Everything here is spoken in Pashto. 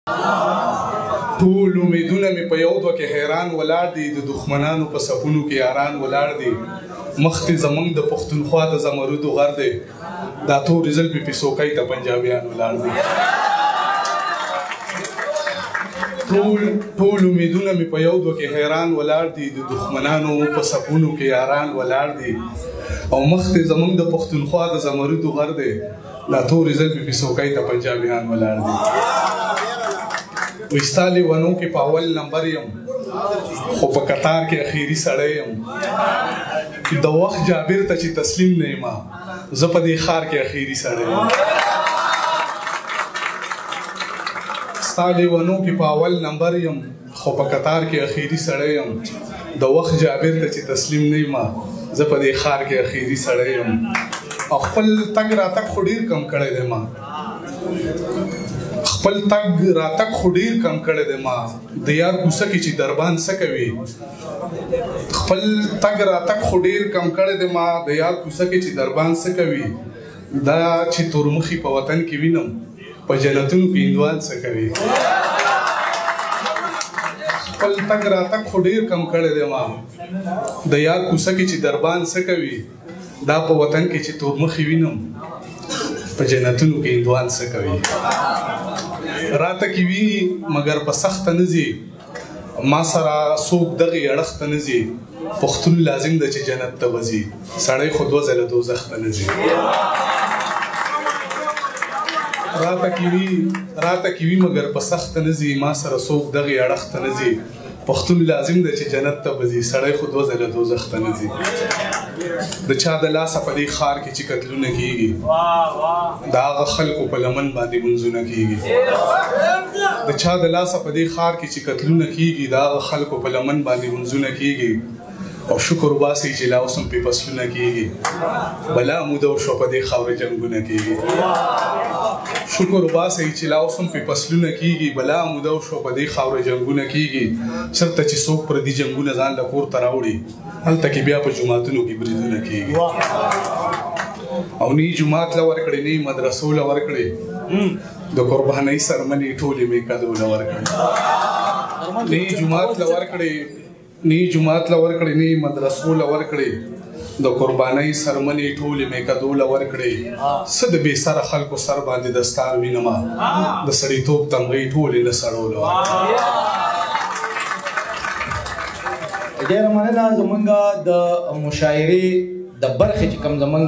ټول امیدونه مې په یو دوه کې حیران ولاړ دي، د دښمنانو په صفونو کې یاران ولاړ دي. مخکې زمونږ د پښتونخوا د زمرودو غر دی، دا تورې زلفې په څوکۍ ته پنجابیان ولاړ دي. ټول امیدونه مې په یو دوه کې حیران ولاړ دي، د دښمنانو په صفونو کې یاران ولاړ دي. او مخکې زمونږ د پښتونخوا د زمرودو غر دی، دا تورې زلفې په څوکۍ ته پنجابیان ولاړ دي. وستا لیونو کې په اول نمبر یم، خو په قطار کې اخیری سړی یم. د وخت جابر ته چې تسلیم نه یم، زه په دې ښار کې اخیری سړی یم. ستا لیونو کې په اول نمبر یم، خو په قطار کې اخیری سړی یم. د وخت جابر ته چې تسلیم نه یم، زه په دې ښار کې اخیری سړی یم. او خپل تګ راتګ خو ډېر کم کړی دی ما، خپل تګ راتګ خو ډېر کم کړی دی ما. د یار کوڅه کې چې دربان څه کوي، خپل تګ راتګ خو ډېر کم کړی دی ما. د یار کوڅه کې چې دربان څه کوي، دا چې تورمخي په وطن کې وینم، په جنتونو کې هندوان څه کوي. خپل تګ راتګ خو ډېر کم کړی دی ما. د یار کوڅه کې چې دربان څه کوي، دا په وطن کې چې تورمخي وینم، په جنتونو کې هندوان څه کوي. راته کې وي مګر په سخته نه ځي، ما سره څوک دغې اړخ ته نه ځي. پښتون لازم ده چې جنت ته وځي، سړی خو دوه ځله دوزخ ته نه ځي. راته کې وي مګر په سخته نه ځي، ما سره څوک دغې اړخ ته نه ځي. پښتون لازم ده چې جنت ته وځي، سړی خو دوه ځله دوزخ ته نه ځي. د چا د لاسه په دې ښار کې چې قتلونه کېږي، د هغه خلکو په لمن باندې منځونه کېږي. د چا د لاسه په دې ښار کې چې قتلونه کېږي، د هغه خلکو په لمن باندې منځونه کېږي. او شکر وباسئ چې لا اوس هم پې فصلونه کېږي، بلا موده وشوه په دې خاورې جنګونه کېږي. شکر وباسئ چې لا اوس هم پې فصلونه کېږي، بلا موده وشوه په دې خاورې جنګونه کېږي. چېرته چې څوک پردي جنګونه ځان له کور ته راوړي، هلته کې بیا په جوماتونو کې بریدونه کېږي. او نه یې جومات له ورکړې، نه یې مدرسو له ورکړې، د قربانۍ سرمنې ټولې مې کدو له ورکړې. نه یې جومات له ورکړې، نه یې مدرسو له ورکړې، د قربانۍ سرمنې ټولې مې کدو له ورکړې. څه د بې سره خلکو سر باندې دستار وینمه، د سړیتوب تمغې ټولې له سړو له ورکړې. ډېره مننه. زمونږ د مشاعرې د برخې چې کوم زمونږ